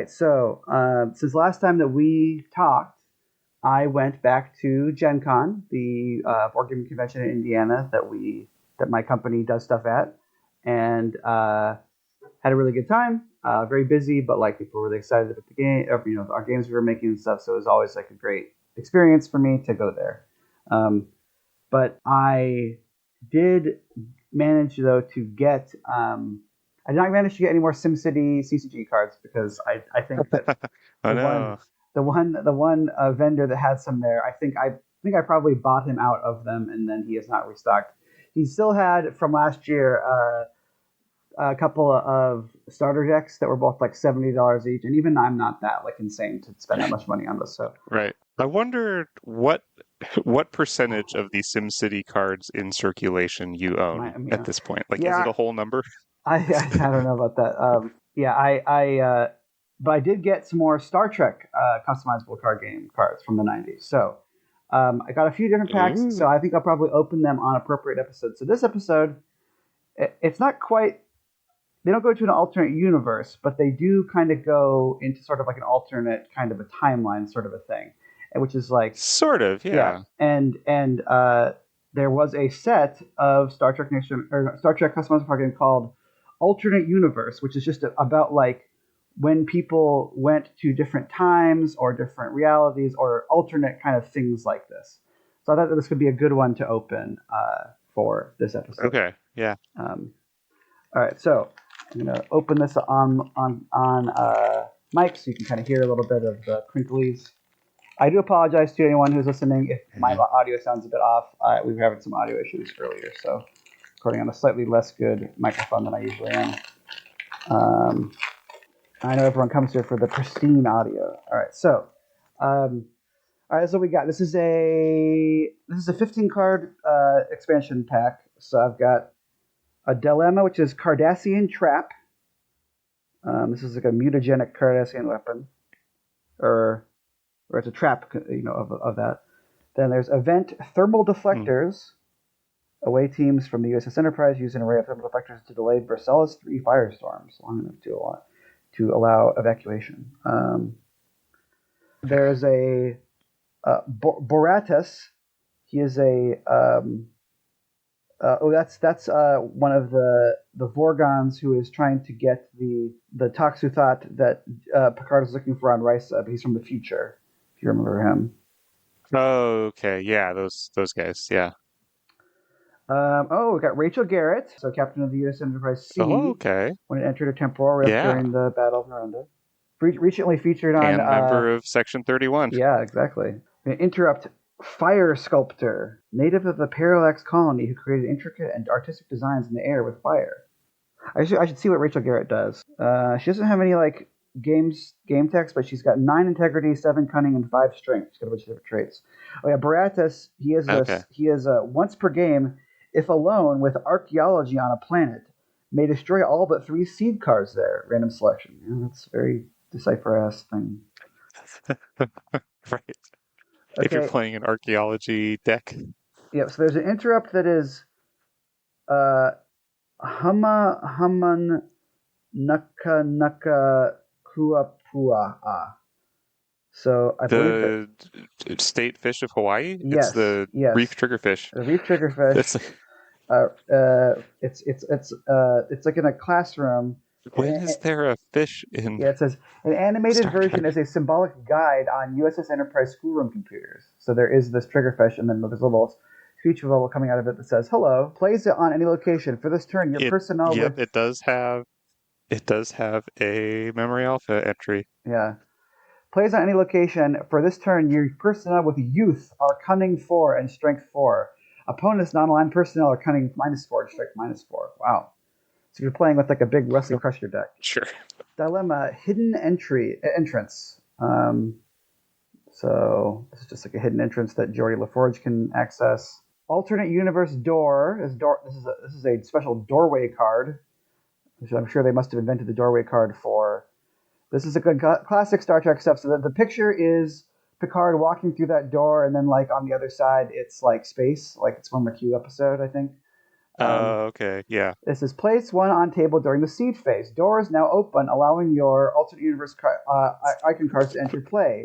right. So since last time that we talked, I went back to Gen Con, the board gaming convention in Indiana that my company does stuff at, and had a really good time. Very busy, but like people were really excited about the game, our games we were making and stuff. So it was always like a great experience for me to go there. But I did manage though to get. I did not manage to get any more SimCity CCG cards because I think that Oh the no. one vendor that had some there, I probably bought him out of them, and then he has not restocked. He still had from last year a couple of starter decks that were both like $70 each, and even I'm not that like insane to spend that much money on this. So Right. I wonder what percentage of the SimCity cards in circulation you own at this point. Like, is it yeah, a whole number? I don't know about that. Yeah, but I did get some more Star Trek customizable card game cards from the '90s. So I got a few different packs. Ooh. So I think I'll probably open them on appropriate episodes. So this episode, it's not quite. They don't go to an alternate universe, but they do kind of go into sort of like an alternate kind of a timeline sort of a thing, which is like Sort of, yeah, yeah. and there was a set of Star Trek or Star Trek customizable card game called Alternate Universe, which is just about like when people went to different times or different realities or alternate kind of things like this. So I thought that this could be a good one to open for this episode. Okay, yeah. All right, so I'm gonna open this on mic so you can kind of hear a little bit of the crinklies. I do apologize to anyone who's listening if my audio sounds a bit off. We were having some audio issues earlier, so recording on a slightly less good microphone than I usually am. I know everyone comes here for the pristine audio. All right, so so we got this is a 15 card expansion pack. So I've got a dilemma, which is Cardassian Trap. This is like a mutagenic Cardassian weapon, or it's a trap, of that. Then there's Event Thermal Deflectors. Away teams from the USS Enterprise use an array of thermal deflectors to delay Bercella's 3 firestorms long enough to allow evacuation. There's a Boratus. He is a that's one of the Vorgons who is trying to get the Toxuthat that Picard is looking for on Risa, but he's from the future. If you remember him. Oh, okay, yeah, those guys, yeah. We got Rachel Garrett, so captain of the U.S. Enterprise C, okay. when it entered a temporal rift during the Battle of Miranda. Recently featured on... And member of Section 31. Yeah, exactly. Interrupt Fire Sculptor, native of the Parallax colony who created intricate and artistic designs in the air with fire. I should see what Rachel Garrett does. She doesn't have any game text, but she's got 9 integrity, 7 cunning, and 5 strength. She's got a bunch of different traits. Oh yeah, Baratus, he is once per game, if alone with archaeology on a planet, may destroy all but 3 seed cards there. Random selection. Yeah, that's a very Decipher-esque thing. Right. Okay. If you're playing an archaeology deck. Yep, so there's an interrupt that is Haman Naka Kuapua. So I believe the state fish of Hawaii? Yes, it's the reef triggerfish. The reef triggerfish. It's like in a classroom. When is there a fish in? Yeah, it says an animated version is a symbolic guide on USS Enterprise schoolroom computers. So there is this triggerfish, and then there's a little speech bubble coming out of it that says, "Hello, plays it on any location for this turn. Your personnel." Yep, it does have a memory alpha entry. Yeah. Plays on any location. For this turn, your personnel with youth are cunning 4 and strength 4. Opponents non-aligned personnel are cunning -4 and strength -4. Wow. So you're playing with like a big Wesley Crusher deck. Sure. Dilemma, hidden entrance. So this is just like a hidden entrance that Geordi LaForge can access. Alternate universe door. This is a special doorway card, which I'm sure they must have invented the doorway card for. This is a good classic Star Trek stuff. So the picture is Picard walking through that door, and then like on the other side, it's like space, like it's from the Q episode, I think. Okay, yeah. This is place one on table during the siege phase. Doors now open, allowing your alternate universe icon cards to enter play.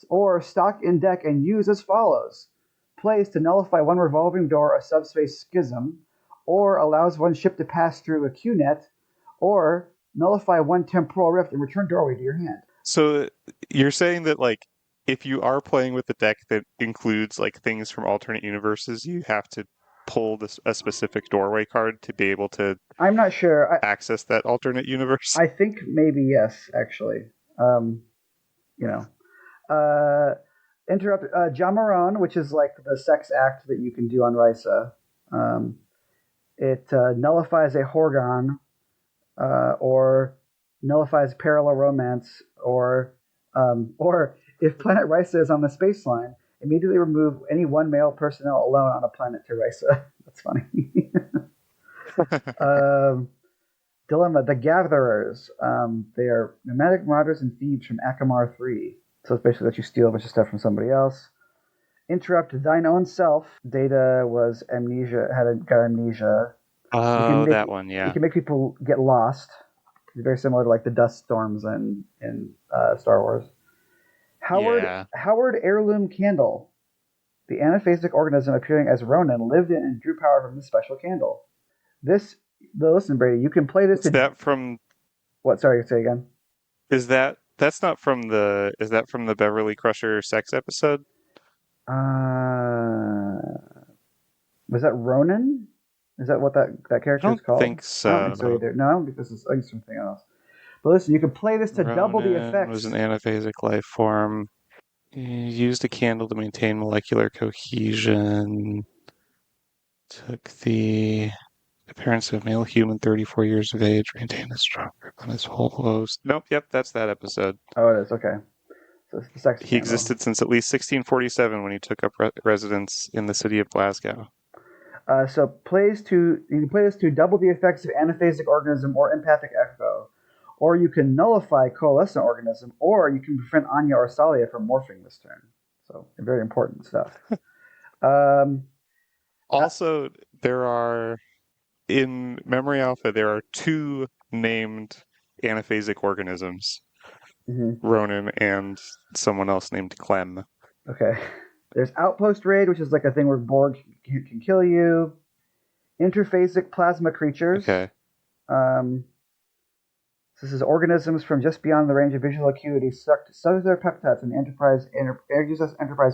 Or stock in deck and use as follows. Plays to nullify one revolving door or subspace schism, or allows one ship to pass through a QNet, or nullify one temporal rift and return doorway to your hand. So you're saying that like if you are playing with a deck that includes like things from alternate universes, you have to pull a specific doorway card to be able to I'm not sure. Access that alternate universe. I think maybe yes, actually. You know, interrupt Jamaron, which is like the sex act that you can do on Risa. It nullifies a Horgon, or nullifies parallel romance, or if Planet Risa is on the space line, immediately remove any one male personnel alone on a planet to Risa. That's funny. Dilemma: The Gatherers. They are nomadic marauders and thieves from Akamar 3. So it's basically that you steal a bunch of stuff from somebody else. Interrupt thine own self. Data was amnesia, got amnesia. Oh, that one, yeah. You can make people get lost. It's very similar to like the dust storms in Star Wars. Howard Heirloom Candle. The anaphasic organism appearing as Ronan lived in and drew power from this special candle. Listen, Brady, you can play this. Is that from? What? Sorry, say again. That's not from the? Is that from the Beverly Crusher sex episode? Was that Ronan? Is that what that character is called? I don't think so. I don't think so either. No, I don't think this is. I think it's something else. But listen, you can play this to double the effects. It was an anaphasic life form. He used a candle to maintain molecular cohesion. Took the appearance of a male human, 34 years of age, maintained a strong grip on his whole host. Nope, yep, that's that episode. Oh, it is, okay. So it's the sex He existed since at least 1647 when he took up residence in the city of Glasgow. So you can play this to double the effects of anaphasic organism or empathic echo, or you can nullify coalescent organism, or you can prevent Anya or Salia from morphing this turn. So very important stuff. Also, there are in Memory Alpha there are two named anaphasic organisms, Ronan and someone else named Clem. Okay. There's Outpost Raid, which is like a thing where Borg can kill you. Interphasic plasma creatures. Okay. This is organisms from just beyond the range of visual acuity sucked cellular peptides from the Enterprise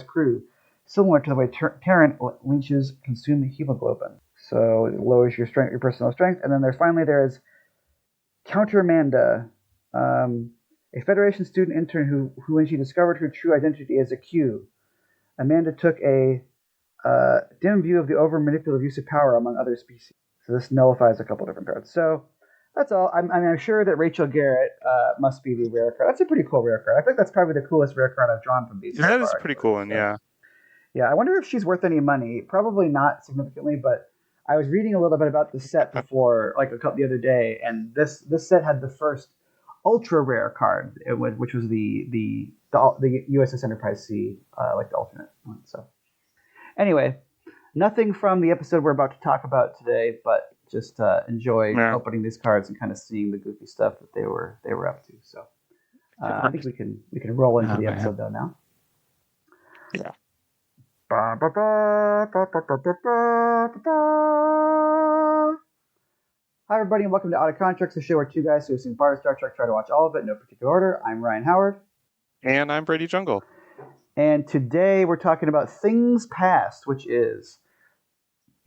crew, similar to the way Terran leeches consume hemoglobin. So it lowers your personal strength. And then there's Countermanda, a Federation student intern who when she discovered her true identity as a Q, Amanda took a dim view of the over-manipulative use of power among other species. So this nullifies a couple different cards. So that's all. I'm sure that Rachel Garrett must be the rare card. That's a pretty cool rare card. I think that's probably the coolest rare card I've drawn from these. That is a pretty cool one, yeah. Yeah, I wonder if she's worth any money. Probably not significantly, but I was reading a little bit about the set before, like the other day, and this set had the first ultra rare card, which was the USS Enterprise C, like the alternate one. So anyway, nothing from the episode we're about to talk about today, but just enjoy opening these cards and kind of seeing the goofy stuff that they were up to. So I think we can roll into the episode though now. Yeah. Hi everybody, and welcome to Out of Contreks, the show where two guys who have seen part of Star Trek try to watch all of it in no particular order. I'm Ryan Howard. And I'm Brady Jungle. And today we're talking about Things Past, which is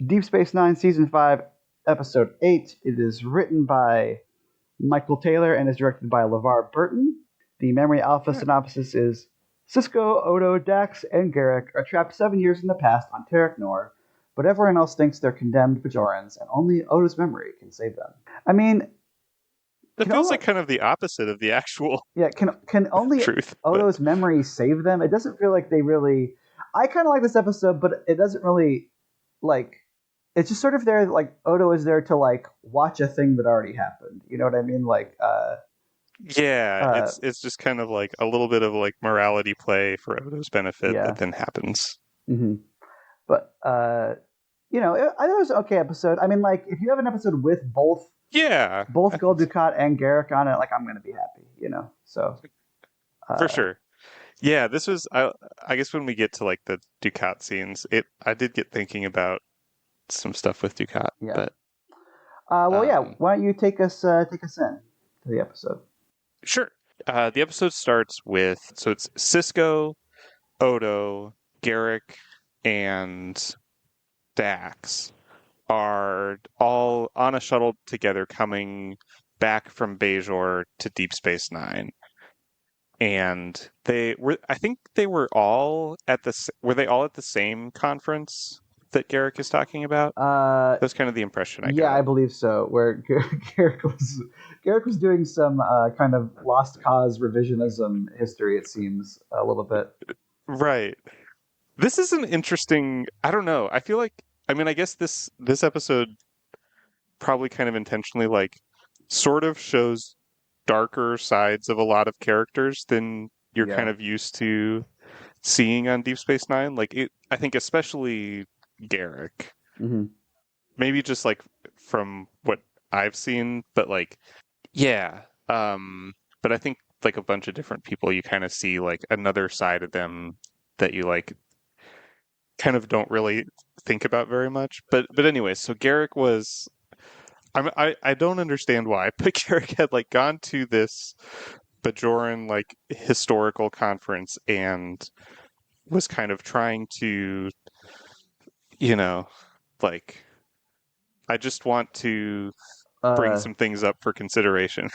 Deep Space Nine Season 5, Episode 8. It is written by Michael Taylor and is directed by LeVar Burton. The Memory Alpha synopsis is: Sisko, Odo, Dax, and Garrick are trapped 7 years in the past on Terek Nor, but everyone else thinks they're condemned Bajorans, and only Odo's memory can save them. I mean, it feels like kind of the opposite of the actual can only truth, Odo's memory save them? It doesn't feel like they really... I kind of like this episode, but it doesn't really, like... It's just sort of there, like, Odo is there to, like, watch a thing that already happened. You know what I mean? Like, it's just kind of like a little bit of, like, morality play for Odo's benefit that then happens. Mm-hmm. But, I thought it was an okay episode. I mean, like if you have an episode with Yeah, both Gul Dukat and Garrick on it, like I'm gonna be happy. So for uh, sure. Yeah, this was I guess when we get to like the Ducat scenes, it I did get thinking about some stuff with Ducat, yeah. but Well, yeah. um Why don't you take us in to the episode? sure. The episode starts with so it's Cisco, Odo, Garrick, and Dax are all on a shuttle together coming back from Bajor to Deep Space Nine. And I think they were all at were they all at the same conference that Garrick is talking about? Uh, That's kind of the impression I yeah, I got. believe so. Where Garrick was doing some kind of lost cause revisionism history. It seems a little bit. Right. This is an interesting, I don't know. I feel like I mean I guess this episode probably kind of intentionally like sort of shows darker sides of a lot of characters than you're Yeah. kind of used to seeing on Deep Space Nine. Like I think especially Garrick, Mm-hmm. maybe just like from what I've seen, but like yeah. But I think like a bunch of different people, you kind of see like another side of them that you like kind of don't really think about very much. But anyway, so Garrick was I don't understand why, but Garrick had like gone to this Bajoran like historical conference and was kind of trying to, you know, like I just want to bring Uh, some things up for consideration.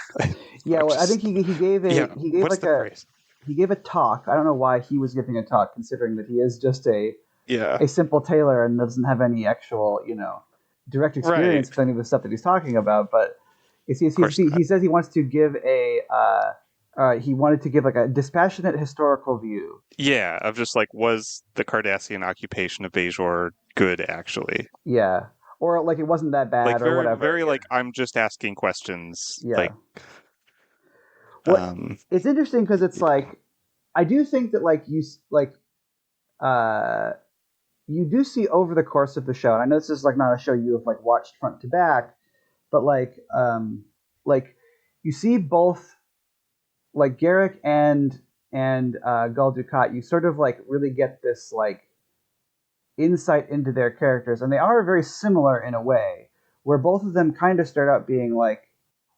yeah. I'm Well, I think just he yeah, gave what's like the phrase? he gave a talk. I don't know why he was giving a talk, considering that he is just Yeah, a simple tailor and doesn't have any actual direct right. experience with any of the stuff that he's talking about. But Of course not. he says he wants to give he wanted to give like a dispassionate historical view. Yeah, of just like was the Cardassian occupation of Bajor good actually? Yeah, or like it wasn't that Like bad or very whatever. very like I'm just asking questions. Yeah. Like What um it's interesting because it's like I do think that uh you do see over the course of the show. And I know this is like not a show you have like watched front to back, but like you see both like Garrick and Gul Dukat. You sort of like really get this like insight into their characters, and they are very similar in a way, where both of them kind of start out being like,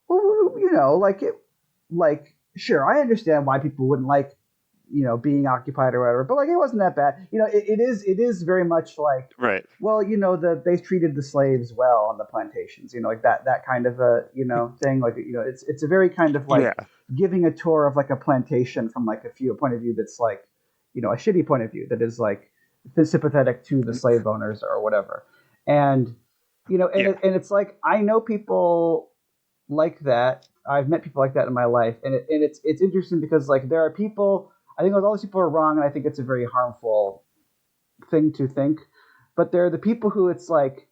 well, like it, like sure, I understand why people wouldn't like being occupied or whatever, but like it wasn't that bad. It is very much like, right. well, they treated the slaves well on the plantations, like that kind of a thing. Like it's a very kind of like Yeah. giving a tour of like a plantation from like a point of view that's like a shitty point of view that is like sympathetic to the slave owners or whatever. And Yeah. and it's like I know people like that. I've met people like that in my life, and it's interesting because like there are people. I think all these people are wrong, and I think it's a very harmful thing to think. But there are the people who it's like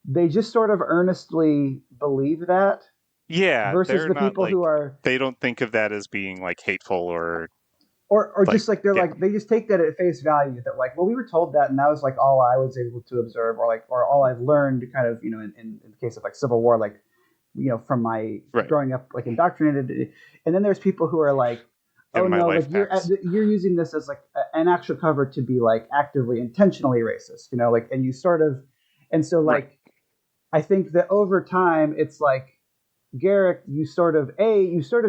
they just sort of earnestly believe that, Yeah, versus they're the not people like who are they don't think of that as being like hateful or or like just like they're yeah. like they just take that at face value that like, well, we were told that, and that was like all I was able to observe, or all I've learned kind of in the case of like Civil War, like from my Right. growing up like indoctrinated. And then there's people who are like, oh In my no, like life packs. you're using this as like an actual cover to be like actively intentionally racist, like, and you sort of, and so Right. like I think that over time it's like Garrick, you sort of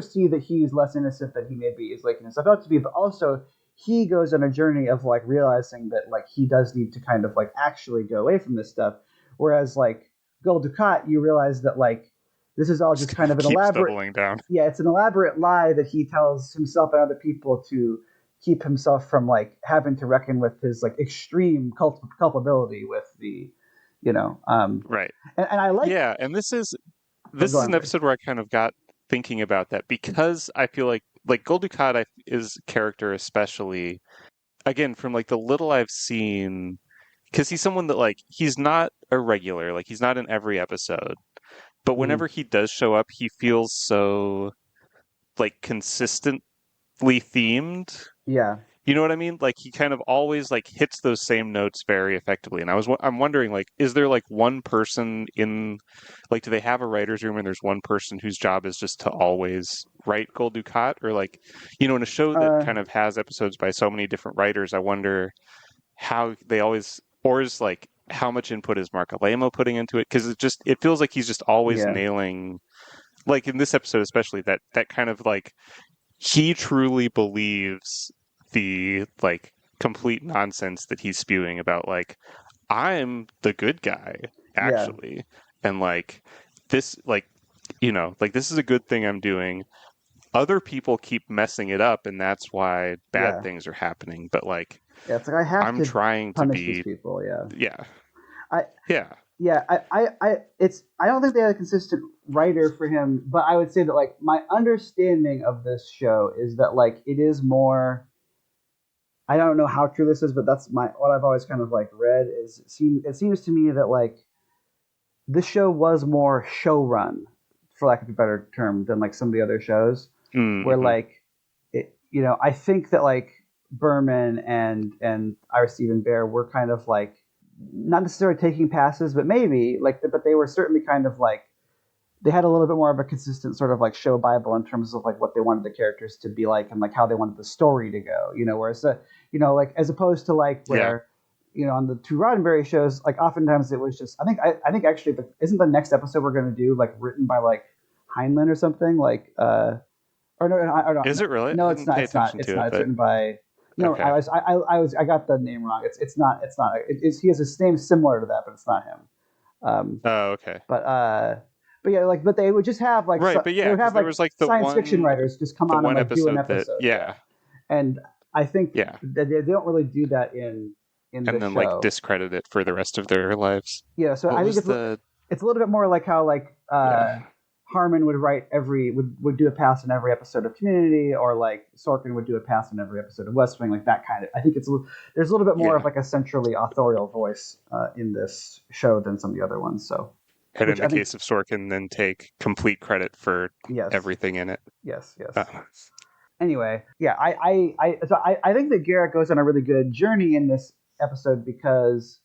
see that he's less innocent than he maybe is making himself out to be, but also he goes on a journey of like realizing that like he does need to kind of like actually go away from this stuff. Whereas like Gul Dukat, you realize that like this is all Just just kind kind of of an keeps elaborate, doubling down. yeah, it's an elaborate lie that he tells himself and other people to keep himself from like having to reckon with his like extreme culpability with the, you know, um, Right. and I like, Yeah, and oh, this go is on, an sorry. episode where I kind of got thinking about that because I feel like Gul Dukat is character especially again from like the little I've seen because he's someone that like he's not a regular, like he's not in every episode, but Mm-hmm. whenever he does show up, he feels so like consistently themed Yeah. You know what I mean? Like he kind of always like hits those same notes very effectively. And I'm wondering like, is there like one person in, like, do they have a writer's room and there's one person whose job is just to always write Gul Dukat? Or like, in a show that Uh, kind of has episodes by so many different writers, I wonder how they always, or is like, how much input is Mark Alemo putting into it? Because it feels like he's just always yeah, nailing, like in this episode especially, that kind of like he truly believes the like complete nonsense that he's spewing about like I'm the good guy yeah, actually, and like this like like this is a good thing I'm doing. Other people keep messing it up and that's why bad yeah, things are happening, but like yeah. It's like I have I'm to trying to punish these be, people. Yeah, yeah, I yeah, yeah, it's I don't think they had a consistent writer for him, but I would say that like my understanding of this show is that like it is more. I don't know how true this is, but that's my what I've always kind of like read is it seems to me that like this show was more show run, for lack of a better term, than like some of the other shows, where mm-hmm. like I think that like Berman and our Stephen Bear were kind of like not necessarily taking passes, but maybe like, but they were certainly kind of like they had a little bit more of a consistent sort of like show bible in terms of like what they wanted the characters to be like and like how they wanted the story to go, whereas like as opposed to like Yeah. where on the two Roddenberry shows, like oftentimes it was just I think actually isn't the next episode we're going to do like written by like Heinlein or something like or no, Is it really? no, I it's didn't not, pay it's not, attention it's to it, not, it's but written by no, okay. I got the name wrong. It's not he has a name similar to that, but it's not him. um Oh, okay. but yeah, like but they would just have like Right, but they yeah, would because have there like was like science fiction writers just come the on and one like do an episode that, episode, yeah. yeah, And I think yeah, that they don't really do that in and this then like show. discredit it for the rest of their lives. Yeah, so What I think was the it's a little bit more like how like yeah, Harmon would write would do a pass in every episode of Community, or like Sorkin would do a pass in every episode of West Wing, like that kind of. I think there's a little bit more of yeah. like a centrally authorial voice in this show than some of the other ones. So, And in which the I think, case of Sorkin, then take complete credit for yes, everything in it. yes, yes. Uh, Anyway, yeah, I think that Garrett goes on a really good journey in this episode because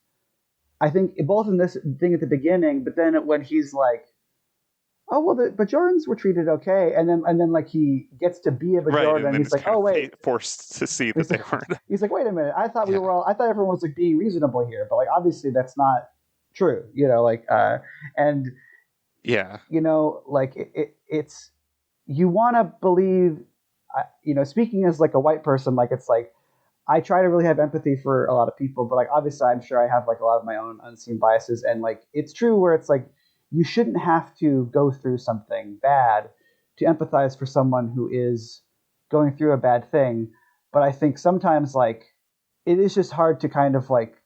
I think both in this thing at the beginning, but then when he's like, oh well, the Bajorans were treated okay, and then like he gets to be a right, Bajoran and and then he's it's like, kind oh of wait, forced to see that he's they like, weren't. wait a minute, Yeah, I thought everyone was like being reasonable here, but like obviously that's not true, like and yeah, like it's you want to believe, speaking as like a white person, like it's like I try to really have empathy for a lot of people, but like obviously I'm sure I have like a lot of my own unseen biases, and like it's true where it's like you shouldn't have to go through something bad to empathize for someone who is going through a bad thing. But I think sometimes like it is just hard to kind of like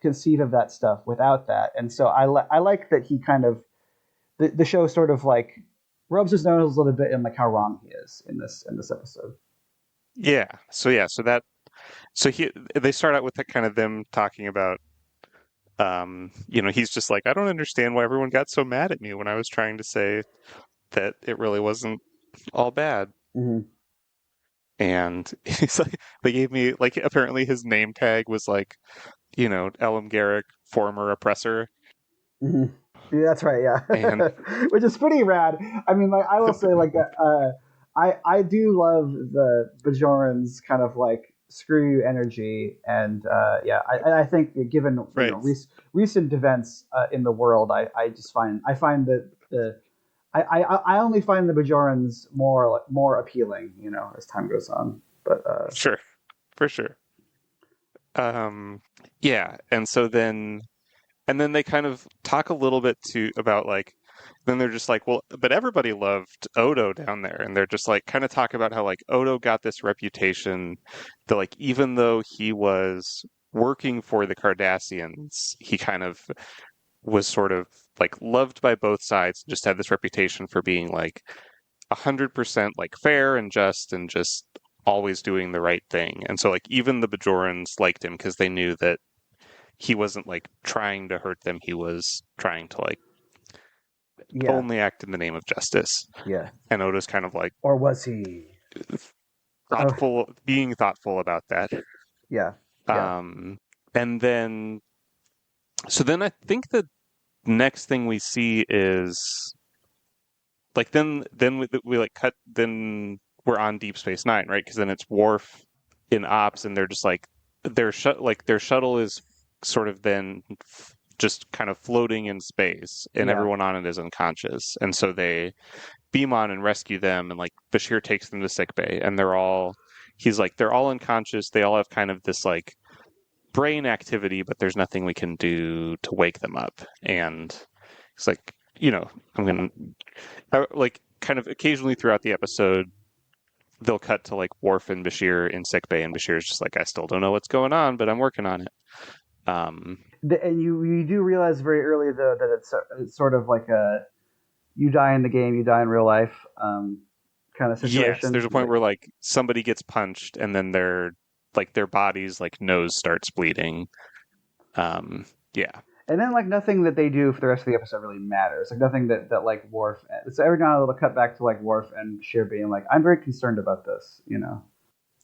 conceive of that stuff without that. And so I like that he kind of the show sort of like rubs his nose a little bit in like how wrong he is in this episode. yeah. So that they start out with that kind of them talking about he's just like, I don't understand why everyone got so mad at me when I was trying to say that it really wasn't all bad. Mm-hmm. And he's like, they gave me like apparently his name tag was like, Elam Garrick, former oppressor. Mm-hmm. Yeah, that's right. Yeah, And which is pretty rad. I mean, like I will say, like I do love the Bajorans kind of like screw you energy, and yeah, I think given right, recent events in the world, I find that I only find the Bajorans more appealing, as time goes on. But sure, for sure. Um, yeah, and then they kind of talk a little bit too about like then they're just like, well, but everybody loved Odo down there, and they're just like kind of talk about how like Odo got this reputation that like even though he was working for the Cardassians, he kind of was sort of like loved by both sides, just had this reputation for being like 100% like fair and just always doing the right thing. And so like even the Bajorans liked him because they knew that he wasn't like trying to hurt them. He was trying to like yeah, only act in the name of justice. yeah. And Odo's kind of like, Or was he? Oh, being thoughtful about that. yeah, yeah. Um, and then, so then I think the next thing we see is like we like cut then we're on Deep Space Nine, right? Because then it's Worf in ops, and they're just like their shuttle is sort of then just kind of floating in space, and Yeah. everyone on it is unconscious, and so they beam on and rescue them, and like Bashir takes them to sickbay, and he's like they're all unconscious, they all have kind of this like brain activity, but there's nothing we can do to wake them up, and it's like I'm gonna like kind of occasionally throughout the episode they'll cut to like Worf and Bashir in sickbay, and Bashir's just like, I still don't know what's going on, but I'm working on it. Um, And you do realize very early though that it's sort of like a you die in the game, you die in real life kind of yes, situation. there's a point where like somebody gets punched, and then their body's like nose starts bleeding. Yeah, And then like nothing that they do for the rest of the episode really matters. Like nothing that like Worf. So every now and then they'll cut back to like Worf and Sheer being like, "I'm very concerned about this," you know.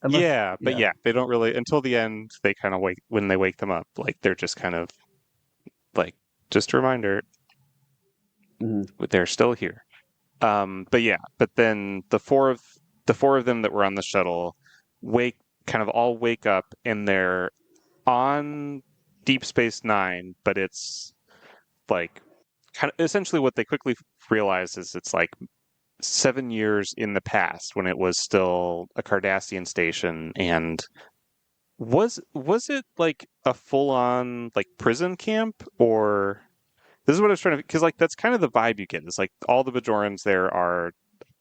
Unless, yeah, but yeah. yeah, they don't really until the end. They kind of wake when they wake them up, like they're just kind of like just a reminder Mm-hmm. they're still here. But yeah, but then the four of them that were on the shuttle wake kind of all wake up, and they're on Deep Space Nine, but it's like kind of essentially what they quickly realize is it's like 7 years in the past when it was still a Cardassian station, and was it like a full on like prison camp, or this is what I was trying to because like that's kind of the vibe you get. It's like all the Bajorans there are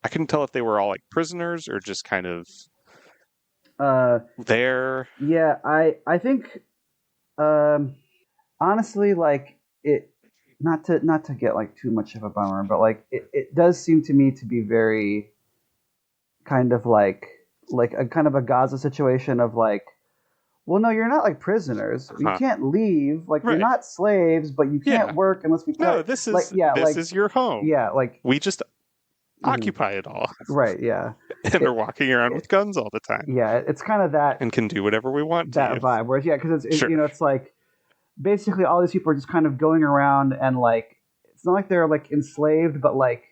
I couldn't tell if they were all like prisoners or just kind of Uh, there. yeah, I think um, honestly, like it. Not to get like too much of a bummer, but like it does seem to me to be very kind of like a kind of a Gaza situation of like, well, no, you're not like prisoners. You Huh. can't leave. Like you're Right. not slaves, but you can't Yeah. work unless we tell No, you. this Like is yeah, this like is your home. yeah, like We just mhm, occupy it all right, yeah, and are it, walking around it with guns all the time yeah, it's kind of that and can do whatever we want to that you. vibe. Whereas yeah, because Sure. it's like basically all these people are just kind of going around and like it's not like they're like enslaved, but like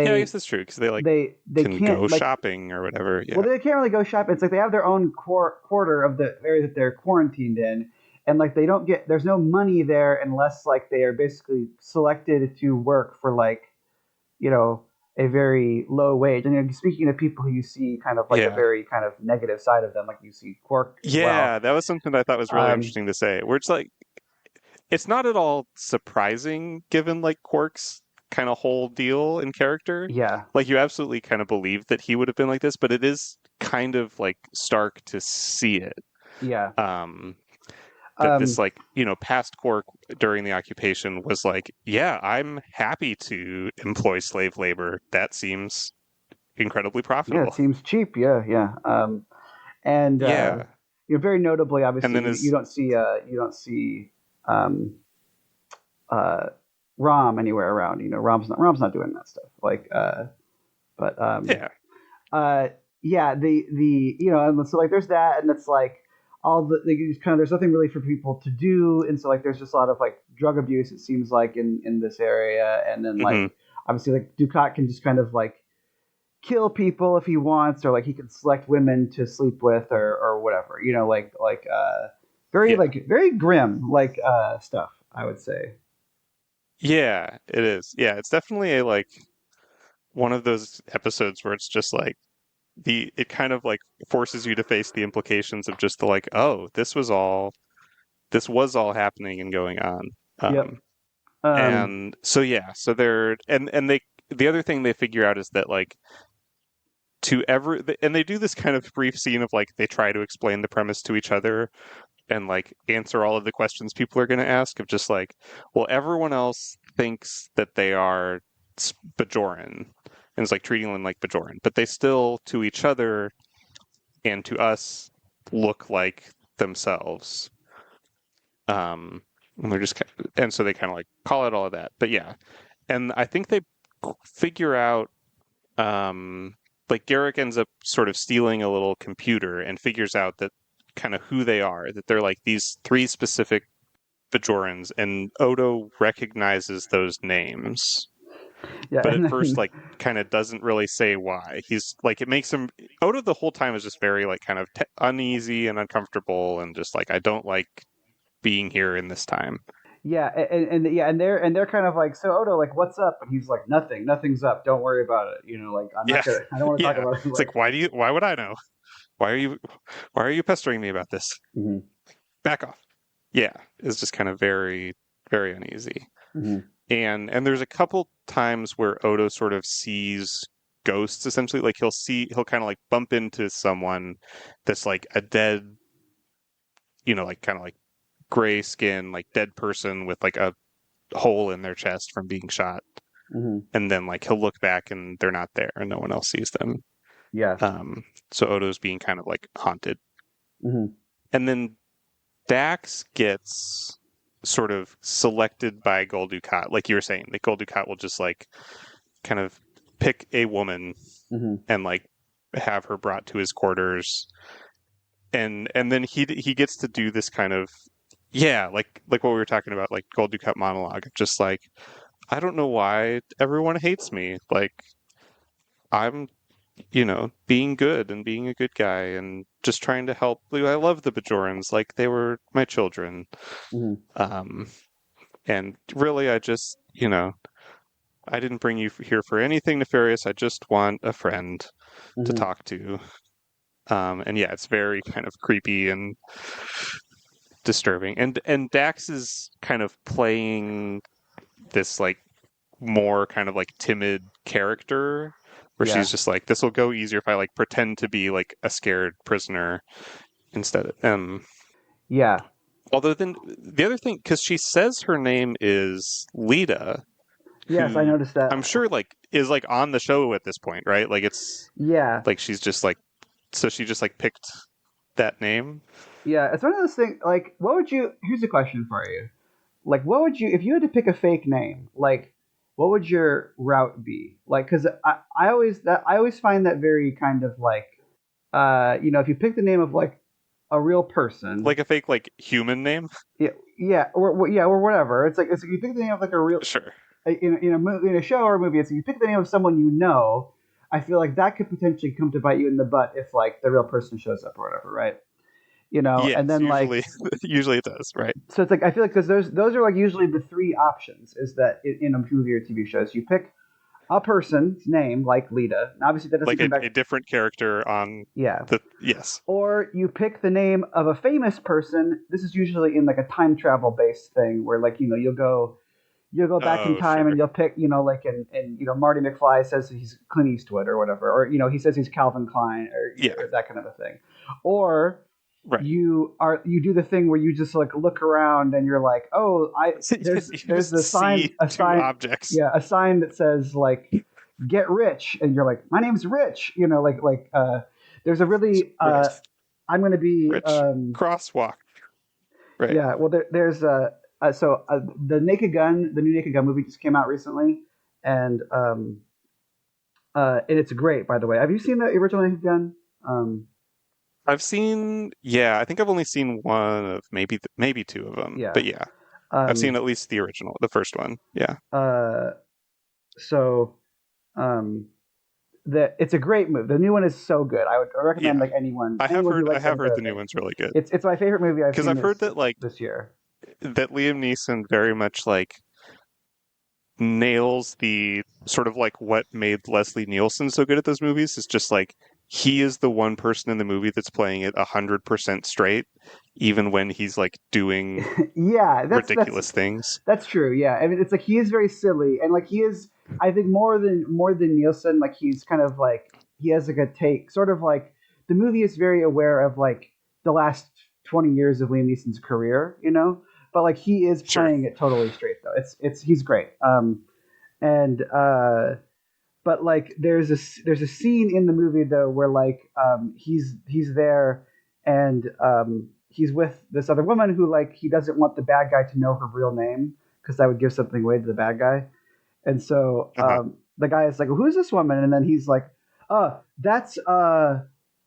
Yeah, I guess they that's true because they like they can go can't like shopping or whatever. well Yeah. they can't really go shop. It's like they have their own quarter of the area that they're quarantined in, and like they don't get there's no money there unless like they are basically selected to work for like you know a very low wage. And speaking of people who you see kind of like a Yeah. very kind of negative side of them, like you see Quark as well. Yeah, that was something I thought was really Um, interesting to say. Where it's like it's not at all surprising given like Quark's kind of whole deal in character. yeah, Like you absolutely kind of believe that he would have been like this, but it is kind of like stark to see it. yeah. Um that this Um, like, past Quark during the occupation was like, yeah, I'm happy to employ slave labor. That seems incredibly yeah, profitable. it seems cheap. Yeah, yeah. And Yeah. very notably, And obviously, then you as don't see um, uh, Rom anywhere around. Rom's not doing that stuff. Like, but yeah. uh, yeah, the and so like there's that, and it's like all there's nothing really for people to do, and so like there's just a lot of like drug abuse. It seems like in this area, and then like Hmm. obviously like Ducat can just kind of like kill people if he wants, or like he can select women to sleep with, or whatever. Very Yeah. like very grim like stuff. I would say. Yeah, it is. Yeah, it's definitely a like one of those episodes where it's just like it kind of like forces you to face the implications of just the like, oh, this was all happening and going on. Yep. Um, Um, and so yeah, so they're and they the other thing they figure out is that like and they do this kind of brief scene of like they try to explain the premise to each other and like answer all of the questions people are going to ask of just like, well, everyone else thinks that they are Bajoran and it's like treating them like Bajoran, but they still to each other and to us look like themselves. And they're just and so they kind of like call out all of that, but yeah, and I think they figure out. Um, like Garrick ends up sort of stealing a little computer and figures out that kind of who they are, that they're like these three specific Bajorans, and Odo recognizes those names. Yeah, But and at first, then like, kind of doesn't really say why. He's like, it makes him Odo the whole time is just very like kind of uneasy and uncomfortable, and just like I don't like being here in this time. yeah, yeah, and they're kind of like, so Odo, like, what's up? And he's like, nothing's up. Don't worry about it. Like, I'm Yeah, not gonna. I don't want to talk yeah. about it. It's Like, like, why would I know? Why are you? Why are you pestering me about this? mm-hmm, Back off. Yeah, it's just kind of very, very uneasy. mm-hmm, And there's a couple times where Odo sort of sees ghosts, essentially. Like he'll kind of like bump into someone that's like a dead, like kind of like gray skin, like dead person with like a hole in their chest from being shot. mm-hmm. And then like he'll look back and they're not there and no one else sees them. Yeah, So Odo's being kind of like haunted. mm-hmm, And then Dax gets sort of selected by Gul Dukat, like you were saying. That Gul Dukat will just like kind of pick a woman mm-hmm. and like have her brought to his quarters, and then he gets to do this kind of like what we were talking about, like Gul Dukat monologue, just like I don't know why everyone hates me. Like I'm being good and being a good guy and just trying to help. I love the Bajorans, like they were my children. Mm-hmm. Um, and really, I just, I didn't bring you here for anything nefarious. I just want a friend to Mm-hmm. talk to. And yeah, it's very kind of creepy and disturbing. And Dax is kind of playing this like more kind of like timid character where Yeah, she's just like, this will go easier if I like pretend to be like a scared prisoner instead of yeah. although then the other thing, because she says her name is Lita, Yes, I who noticed that. I'm sure like is like on the show at this point, right? Like it's Yeah, like she's just like, so she just like picked that name. yeah. It's one of those things. Like, what would you? Here's a question for you. Like, what would you, if you had to pick a fake name? Like, what would your route be? Like, because I always find that very kind of like, if you pick the name of like a real person, Like a fake like human name. yeah, or whatever. It's like you pick the name of like a real Sure. in a movie, in a show or a movie. It's like you pick the name of someone you know. I feel like that could potentially come to bite you in the butt if like the real person shows up or whatever, right? And Yes, then like usually usually it does, right? so it's like I feel like because those are like usually the three options is that in a movie or TV show, so you pick a person's name like Lita, and obviously that doesn't Like come a back. different character on Yeah, the yes. or you pick the name of a famous person. This is usually in like a time travel based thing where like you'll go back in Oh, time and sure. you'll pick like and Marty McFly says he's Clint Eastwood or whatever, or he says he's Calvin Klein Yeah, or that kind of a thing, or right. you do the thing where you just like look around and you're like, oh, I there's You there's just the sign see two objects. a sign that says like get rich, and you're like, my name's Rich, there's a really Right. I'm gonna be Rich crosswalk. Right. yeah, well there's the new Naked Gun movie just came out recently, and and it's great, by the way. Have you seen the original Naked Gun? I've seen, yeah, I think I've only seen one of maybe two of them, Yeah. but yeah, I've seen Um, at least the original, the first one. Yeah, uh, so um, it's a great movie. The new one is so good. I recommend yeah. like anyone who I likes have heard anything. the new one's really good It's my favorite movie I've because seen I've heard that like this year. that Liam Neeson very much like nails the sort of like what made Leslie Nielsen so good at those movies is just like he is the one person in the movie that's playing it 100% straight, even when he's like doing Yeah, ridiculous things. that's true. Yeah, I mean, it's like he is very silly, and like he is. I think more than Nielsen, like he's kind of like he has like a take, sort of like the movie is very aware of like the last 20 years of Liam Neeson's career, but like he is Sure. playing it totally straight though. It's he's great. And but like there's a scene in the movie though where like he's there and he's with this other woman who like he doesn't want the bad guy to know her real name because that would give something away to the bad guy. And so Uh-huh. the guy is like, "Who's this woman?" And then he's like, That's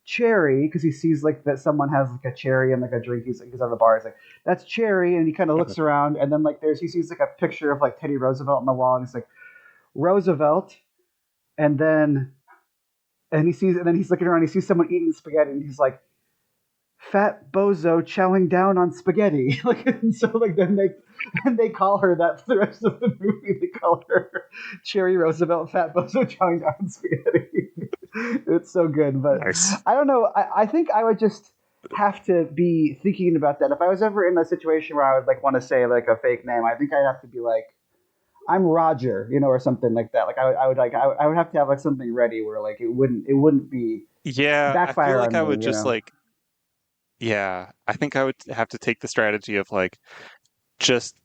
Cherry, because he sees like that someone has like a cherry and like a drink. He's on the bar. He's like, "That's Cherry," and he kind of Okay. looks around, and then like he sees like a picture of like Teddy Roosevelt on the wall, and he's like, "Roosevelt," and then and then he's looking around. He sees someone eating spaghetti, and he's like, "Fat bozo chowing down on spaghetti." Like, and so like then they call her that for the rest of the movie. They call her Cherry Roosevelt, Fat bozo chowing down on spaghetti. It's so good, but Nice. I don't know. I think I would just have to be thinking about that. If I was ever in a situation where I would like want to say like a fake name, I think I'd have to be like, I'm Roger, or something like that. Like I would have to have like something ready where like it wouldn't be Yeah, I feel backfire like on I me, would just like, yeah, I think I would have to take the strategy of like just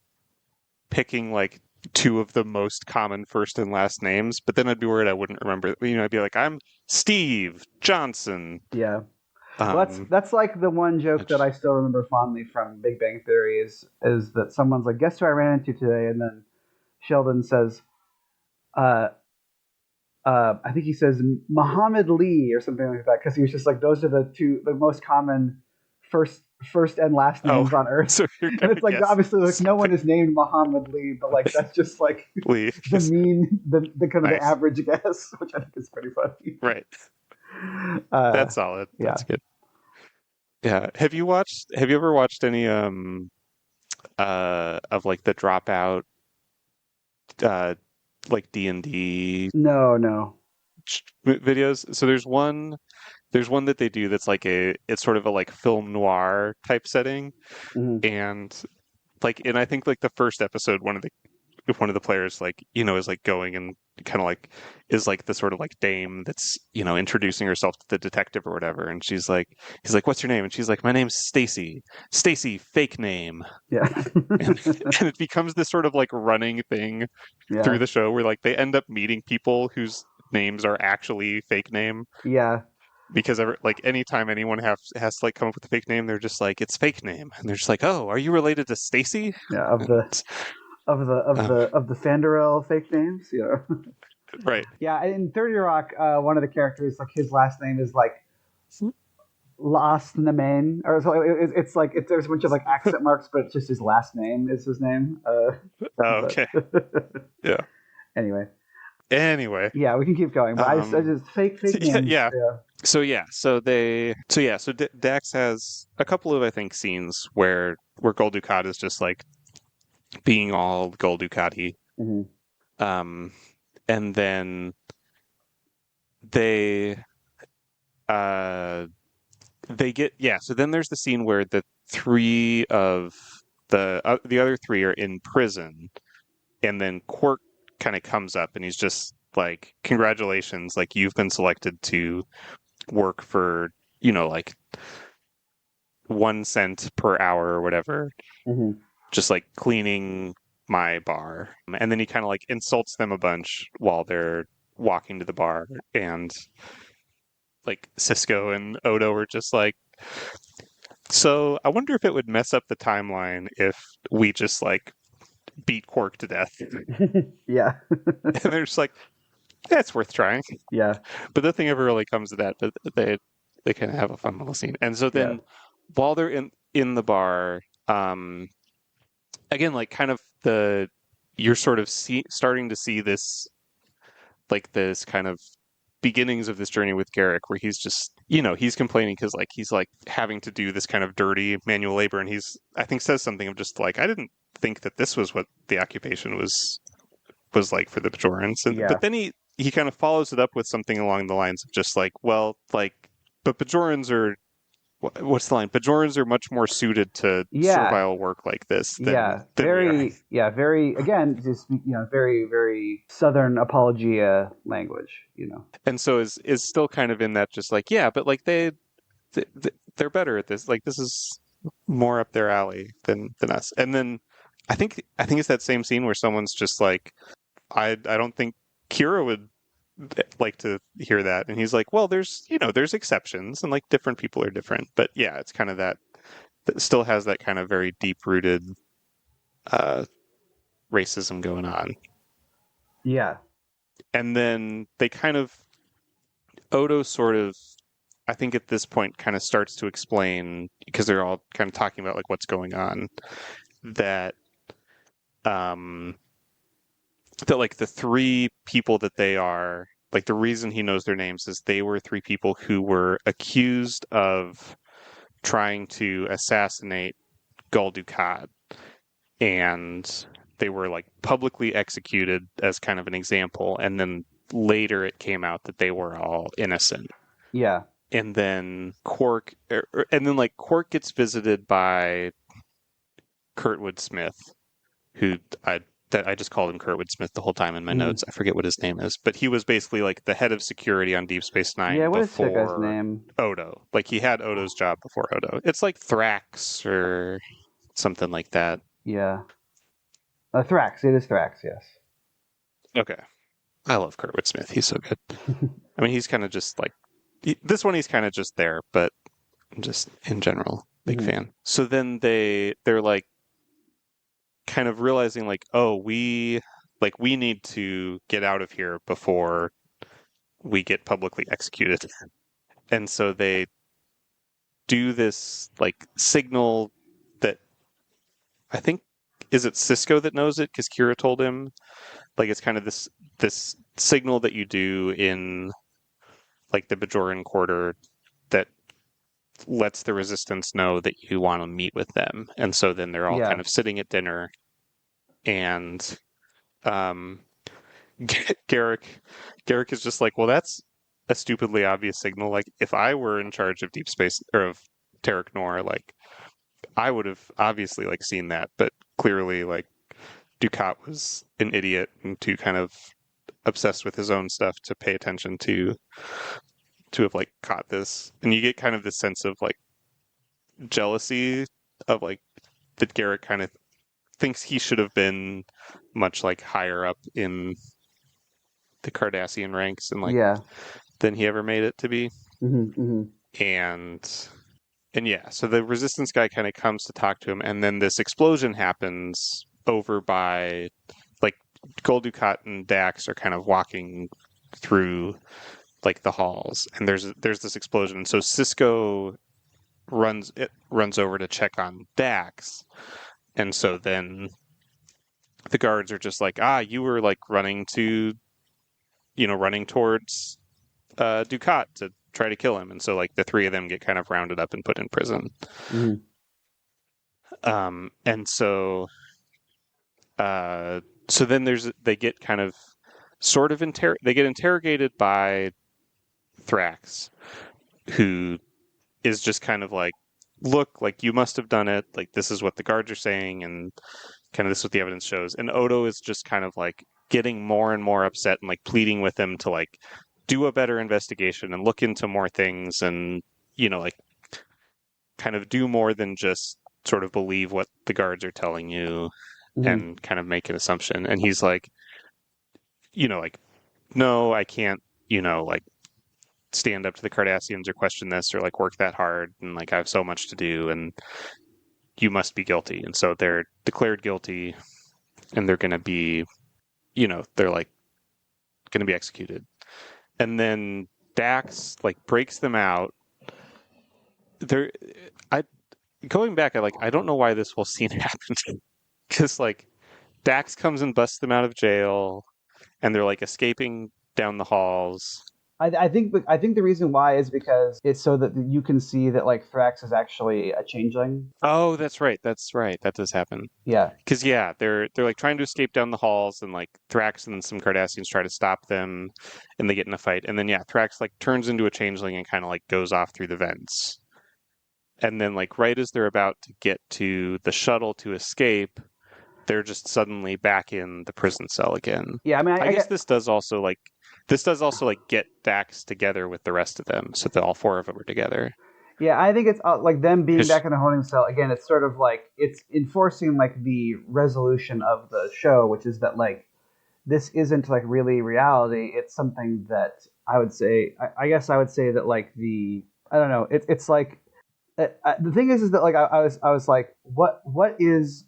picking like two of the most common first and last names, but then I'd be worried I wouldn't remember. I'd be like, I'm Steve Johnson. Yeah. Well, that's Um, that's like the one joke that which, I still remember fondly from Big Bang Theory is that someone's like, "Guess who I ran into today?" And then Sheldon says, uh, I think he says Muhammad Lee or something like that, because he was just like, those are the most common first and last oh, names on Earth. so you're And gonna it's like guess obviously like no one something is named Muhammad Lee, but like that's just like Lee. the kind of the Nice, average guess, which I think is pretty funny. right? Uh, That's solid. yeah. That's good. Yeah. Have you ever watched any of like the Dropout uh like D&D No, no. videos? So there's one that they do that's like it's sort of a like film noir type setting, Hmm. and and I think like the first episode, one of the players like is like going and kind of like is like the sort of like dame that's introducing herself to the detective or whatever, and he's like, what's your name? And she's like, my name's Stacy, fake name. Yeah. And and it becomes this sort of like running thing through Yeah. the show where like they end up meeting people whose names are actually fake name, Yeah. because like anytime anyone has to like come up with a fake name, they're just like, it's fake name, and they're just like, oh, are you related to Stacy? Yeah. Of the And of the of uh, the of the Fanderel fake names. right. Yeah. In 30 Rock, one of the characters, like his last name is like Last Name, or so it's like there's a bunch of like accent marks, but it's just his last name is his name. Oh, But okay. Yeah. anyway, Anyway, yeah, we can keep going. But I um, just fake yeah, names. yeah. Yeah. So Dax has a couple of, I think, scenes where Gul Dukat is just like being all Gul Dukat-y. Hmm. Um, and then they uh they get, yeah. So then there's the scene where the other three are in prison, and then Quark kind of comes up and he's just like, congratulations, like you've been selected to work for like 1 cent per hour or whatever, Hmm. just like cleaning my bar. And then he kind of like insults them a bunch while they're walking to the bar, and like Cisco and Odo are just like, so I wonder if it would mess up the timeline if we just like beat Quark to death. Yeah. And they're just like, that's worth trying. Yeah. But nothing ever really comes to that. But they kind of have a fun little scene. And so Yeah. then while they're in the bar, again, like kind of you're sort of starting to see this kind of beginnings of this journey with Garrick, where he's just he's complaining because like he's like having to do this kind of dirty manual labor, and he's, I think, says something of just like, I didn't think that this was what the occupation was like for the Bajorans. And Yeah. but then he kind of follows it up with something along the lines of just like, well, like, but Bajorans are, what's the line? Bajorans are much more suited to Yeah. servile work like this than Yeah, we are. very, yeah, very. Again, just very, very Southern apologia language. And so is still kind of in that, just like, yeah, but like they're better at this. Like, this is more up their alley than us. And then I think it's that same scene where someone's just like, I don't think Kira would like to hear that, and he's like, well, there's exceptions, and like different people are different, but yeah, it's kind of that still has that kind of very deep rooted uh, racism going on. Yeah. And then they kind of Odo sort of, I think at this point kind of starts to explain, because they're all kind of talking about like what's going on, that um that like the three people that they are, like the reason he knows their names is they were three people who were accused of trying to assassinate Gul Dukat, and they were like publicly executed as kind of an example, and then later it came out that they were all innocent. Yeah. And then Quark gets visited by Kurtwood Smith, who I just called him Kurtwood Smith the whole time in my Mhm. notes. I forget what his name is, but he was basically like the head of security on Deep Space Yeah, Nine what is that guy's before name? Odo. Like he had Odo's job before Odo. It's like Thrax or something like that. Yeah. Thrax. It is Thrax, yes. Okay. I love Kurtwood Smith. He's so good. I mean, he's kind of just like this one. He's kind of just there, but just in general, big Mhm. fan. So then they're like kind of realizing like, oh, we need to get out of here before we get publicly executed. And so they do this like signal that I think, is it Cisco that knows it because Kira told him, like it's kind of this signal that you do in like the Bajoran Quarter that lets the resistance know that you want to meet with them. And so then they're all Yeah. kind of sitting at dinner, and um Garrick Garrick is just like, well, that's a stupidly obvious signal. Like if I were in charge of Deep Space or of Tarek Nor, like I would have obviously like seen that, but clearly like Ducat was an idiot and too kind of obsessed with his own stuff to pay attention to have like caught this. And you get kind of this sense of like jealousy of like that Garrick kind of thinks he should have been much like higher up in the Cardassian ranks and like Yeah. than he ever made it to be. Hmm. And yeah, so the resistance guy kind of comes to talk to him, and then this explosion happens over by like Gul Dukat and Dax are kind of walking through like the halls, and there's this explosion, and so Cisco runs over to check on Dax, and so then the guards are just like, you were like running towards Ducat to try to kill him, and so like the three of them get kind of rounded up and put in prison. Hmm. And so so then they get kind of sort of they get interrogated by Thrax, who is just kind of like, look, like you must have done it, like this is what the guards are saying, and kind of this is what the evidence shows. And Odo is just kind of like getting more and more upset and like pleading with him to like do a better investigation and look into more things, and like kind of do more than just sort of believe what the guards are telling you Hmm. and kind of make an assumption. And he's like, like, no, I can't, like stand up to the Cardassians or question this or like work that hard, and like I have so much to do, and you must be guilty. And so they're declared guilty, and they're going to be, they're like going to be executed. And then Dax like breaks them out. They're I Going back, I don't know why this whole scene happened, because like Dax comes and busts them out of jail, and they're like escaping down the halls. I think the reason why is because it's so that you can see that like Thrax is actually a changeling. Oh, that's right. That does happen. Yeah. Because yeah, they're like trying to escape down the halls, and like Thrax and some Cardassians try to stop them, and they get in a fight. And then yeah, Thrax like turns into a changeling and kind of like goes off through the vents. And then like right as they're about to get to the shuttle to escape, they're just suddenly back in the prison cell again. Yeah. I mean, I guess this does also like get Dax together with the rest of them, so that all four of them are together. yeah, I think it's like them being 'Cause- back in the holding cell again. It's sort of like it's enforcing like the resolution of the show, which is that like this isn't like really reality. It's something that I would say. I guess I would say that like I don't know. It's like the thing is that like I was like what is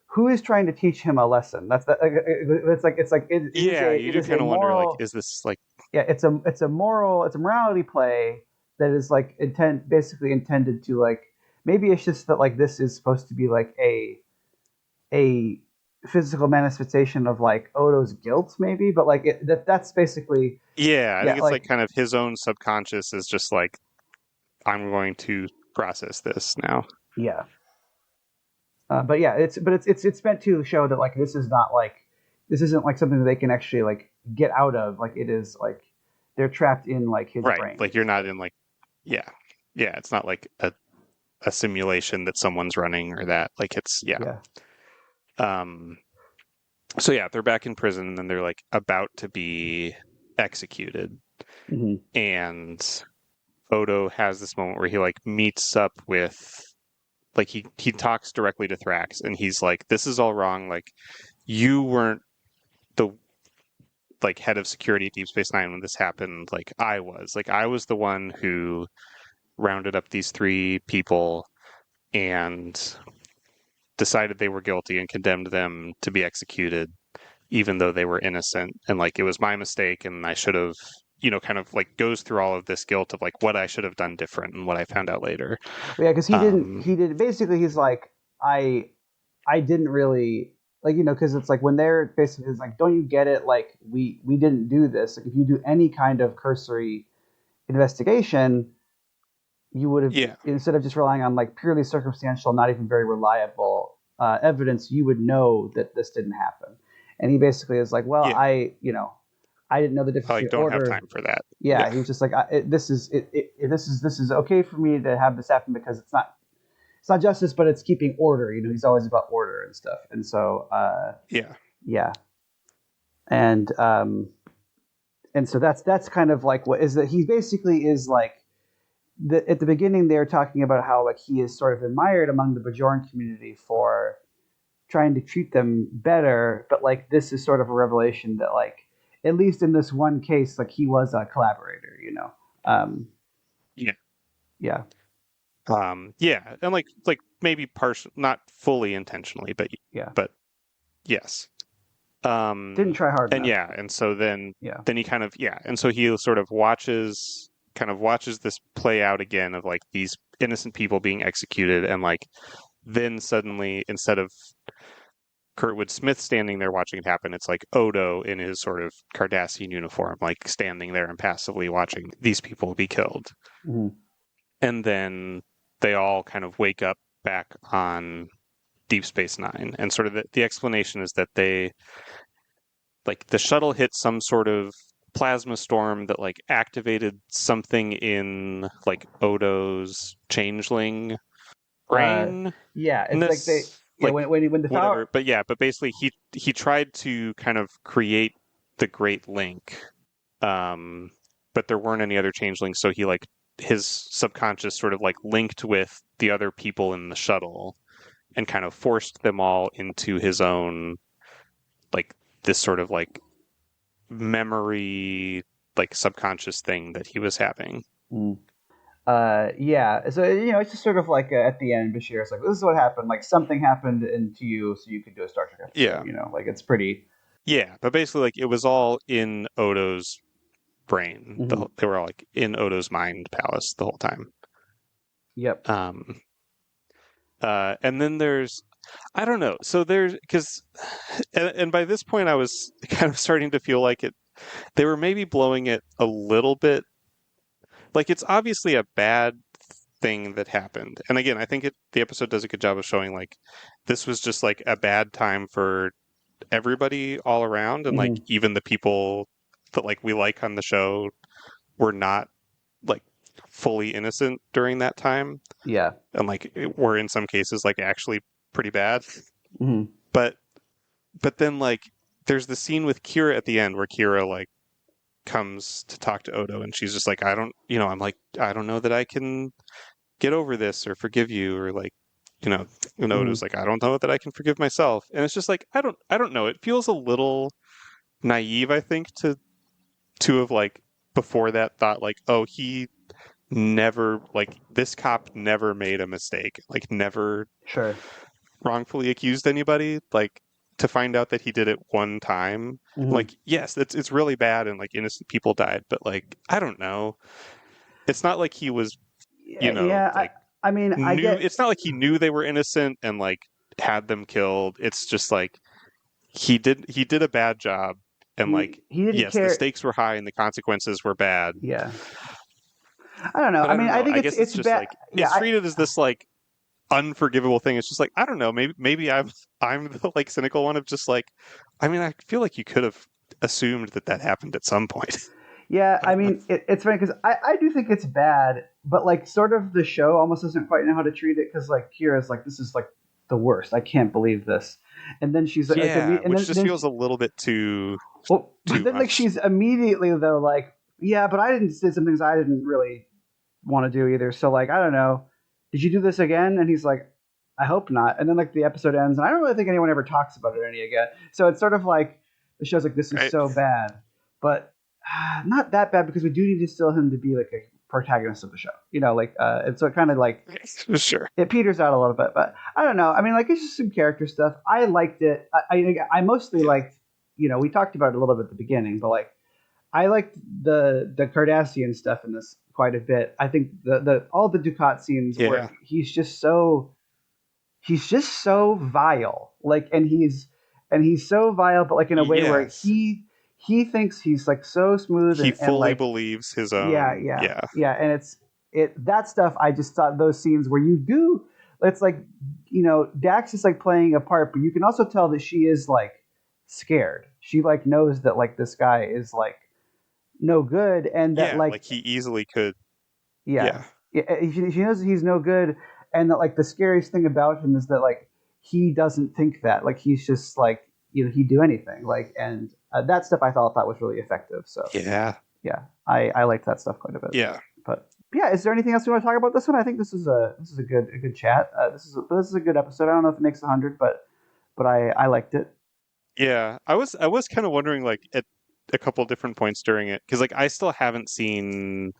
who is trying to teach him a lesson? That's that. It's like it is yeah, a you it do is a kind of wonder like, moral. is this like yeah, it's a morality play that is like basically intended to like, maybe it's just that like this is supposed to be like a physical manifestation of like Odo's guilt, maybe, but like that's basically, Yeah, I yeah, think it's like like kind of his own subconscious is just like, I'm going to process this now. yeah. But yeah, it's meant to show that like this isn't like something that they can actually like get out of. Like it is like they're trapped in like his Right. brain, Like you're not basically. in like, yeah. Yeah, it's not like a simulation that someone's running or that. Like it's, yeah. Yeah. Um, so yeah, they're back in prison and then they're like about to be executed. Hmm. And Odo has this moment where he like meets up with, like he talks directly to Thrax and he's like, this is all wrong. Like you weren't the like head of security at Deep Space Nine when this happened. Like I was. Like I was the one who rounded up these three people and decided they were guilty and condemned them to be executed, even though they were innocent. And like it was my mistake, and I should have, kind of like goes through all of this guilt of like what I should have done different and what I found out later. Well, yeah, because Um, he did basically. He's like, I didn't really like, because it's like when they're basically, it's like, don't you get it? Like we didn't do this. Like if you do any kind of cursory investigation, you would have, yeah, instead of just relying on like purely circumstantial, not even very reliable evidence, you would know that this didn't happen. And he basically is like, well, yeah, I didn't know the I difference like between don't have order. time for that. Yeah, Yeah, he was just like, this is okay for me to have this happen because it's not justice, but it's keeping order. He's always about order and stuff. And so, yeah, yeah, and and so that's kind of like what is that he basically is like at the beginning they're talking about how like he is sort of admired among the Bajoran community for trying to treat them better, but like this is sort of a revelation that like at least in this one case like he was a collaborator. Um, yeah. yeah, Yeah, and like maybe partial, not fully intentionally, yeah, but yes. didn't try hard And enough. yeah, and so Yeah. then he kind of, yeah, and so he sort of watches this play out again of like these innocent people being executed, and like then suddenly instead of Kurtwood Smith standing there watching it happen, it's like Odo in his sort of Cardassian uniform, like standing there and passively watching these people be killed. Mm-hmm. And then they all kind of wake up back on Deep Space Nine, and sort of the explanation is that they like the shuttle hit some sort of plasma storm that like activated something in like Odo's changeling Uh, brain yeah, it's like they ness, yeah like when the power whatever. But yeah, but basically he tried to kind of create the Great Link, um, but there weren't any other changelings, so he like his subconscious sort of like linked with the other people in the shuttle and kind of forced them all into his own like this sort of like memory like subconscious thing that he was having. mm, yeah, so it's just sort of like at the end, Bashir's like, "This is what happened. Like something happened to you, so you could do a Star Trek episode." Yeah. Like it's pretty. Yeah, but basically like it was all in Odo's brain. Mhm. They were all like in Odo's mind palace the whole time. Yep. Um and then there's I don't know. So there's because and by this point I was kind of starting to feel like they were maybe blowing it a little bit. Like it's obviously a bad thing that happened. And again, I think the episode does a good job of showing like this was just like a bad time for everybody all around, and like Hmm. even the people that like we like on the show were not like fully innocent during that time, Yeah. and like were in some cases like actually pretty bad. Hmm. But then like there's the scene with Kira at the end where Kira like comes to talk to Odo and she's just like, I don't, I'm like, I don't know that I can get over this or forgive you, or like, and Hmm. Odo's like, I don't know that I can forgive myself. And it's just like, I don't know. It feels a little naive, I think, to have like before that thought like, oh, he never like this cop never made a mistake, like never Sure. wrongfully accused anybody. Like to find out that he did it one time. Mhm. Like, yes, it's really bad and like innocent people died, but like I don't know. It's not like he was, Yeah, yeah. like I mean, I knew. get It's not like he knew they were innocent and like had them killed. It's just like he did a bad job, and like he didn't yes, the care. stakes were high and the consequences were bad. Yeah, I don't know. But I I mean, don't I know. think I guess it's it's just bad. like Yeah, it's treated as this like unforgivable thing. It's just like I don't know. Maybe I'm the like cynical one of just like. I mean, I feel like you could have assumed that happened at some point. yeah. I I don't know. mean, it's funny because I do think it's bad, but like sort of the show almost doesn't quite know how to treat it because like Kira's like this is like the worst. I can't bbelieve this, and then she's like, Yeah, and which just then feels a little bit well, but too then like much. she's immediately though like, yeah, but I didn't say some things I didn't really want to do either. So like, I don't know. Did you do this again? And he's like, I hope not. And then like the episode ends, and I don't really think anyone ever talks about it any again. So it's sort of like the show's like this is Right? so bad, but not that bad because we do need to still him to be like a protagonist of the show. You know, like and so it kind of like Sure. it peters out a little bit, but I don't know. I mean, like it's just some character stuff. I liked it. I mostly Yeah. liked. You know, we talked about it a little bit at the beginning, but like I liked the Cardassian stuff in this quite a bit. I think the all the Ducat scenes where Yeah. he's just so vile. Like and he's so vile, but like in a way where Yes. he thinks he's like so smooth He and fully like believes his yeah, own. yeah, Yeah. yeah. And it that stuff I just thought those scenes where you do it's like you know, Dax is like playing a part, but you can also tell that she is like scared. She like knows that like this guy is like no good and that Yeah. like Like he easily could. yeah, Yeah. she knows that he's no good and that like the scariest thing about him is that like he doesn't think that like he's just like you know he'd do anything like and that stuff I thought was really effective so Yeah. yeah I liked that stuff quite a bit Yeah. but yeah is there anything else you want to talk about this one I think this is a good chat this is a good episode I don't know if it makes 100 but I liked it Yeah. I was kind of wondering like at a couple different points during it because like I still haven't seen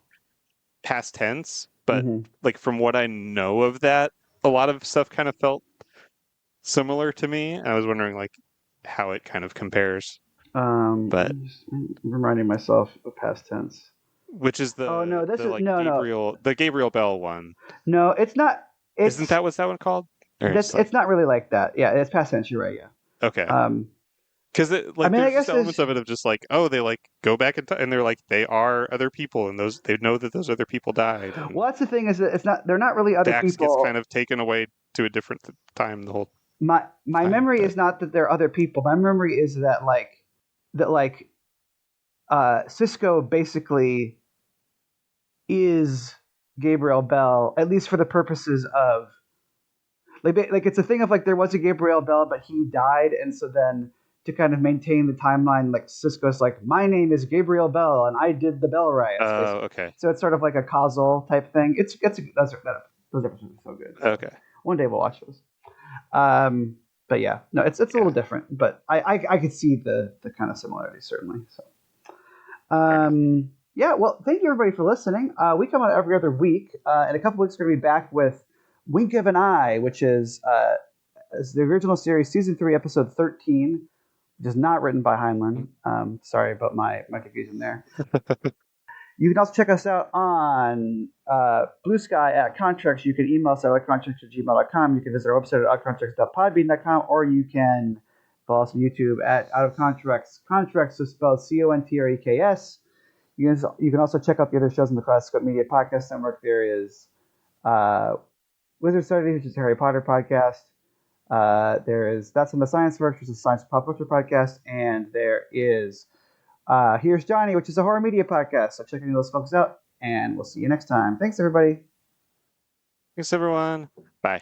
past tense, but hmm like from what I know of that, a lot of stuff kind of felt similar to me. I was wondering like how it kind of compares. But I'm reminding myself of past tense. which is Oh no, this the is like Gabriel Bell one. no, it's not. Isn't that what's that one called? Or That's it's like it's not really like that. Yeah, it's past tense. You're right. Yeah. okay. Um, Because I like mean, I there's just guess elements it's of it of just like oh they like go back in time and they're like they are other people and those they know that those other people died and well, that's the thing is that it's not. They're not really other Dax gets kind people. of taken away to a different time the whole My time. memory But is not that they're other people. My memory is that like Cisco basically is Gabriel Bell, at least for the purposes of like it's a thing of like there was a Gabriel Bell, but he died, and so then to kind of maintain the timeline, like Cisco's like, my name is Gabriel Bell, and I did the Bell riots, oh basically. okay So it's sort of like a causal type thing. Those episodes are so good. So okay one day we'll watch those. Um, but yeah, no, it's a yeah little different, but I could see the kind of similarities certainly. So fair enough. yeah, well, thank you everybody for listening. We come out every other week. In a couple weeks, we're going to be back with Wink of an Eye, which is the original series, season 3, episode 13, which is not written by Heinlein. Sorry about my confusion there. You can also check us out on Blue Sky at Contreks. You can email us at outofcontreks@gmail.com. You can visit our website at outofcontreks.podbean.com, or you can follow us on YouTube at Out of Contreks. Contreks is spelled Contreks. You can also check out the other shows in the Classic Media Podcast Network. There is Wizard Study, which is a Harry Potter podcast. There is That's on the Science Works, which is a science and pop culture podcast. And there is Here's Johnny, which is a horror media podcast. So check any of those folks out, and we'll see you next time. Thanks, everybody. Thanks everyone. Bye.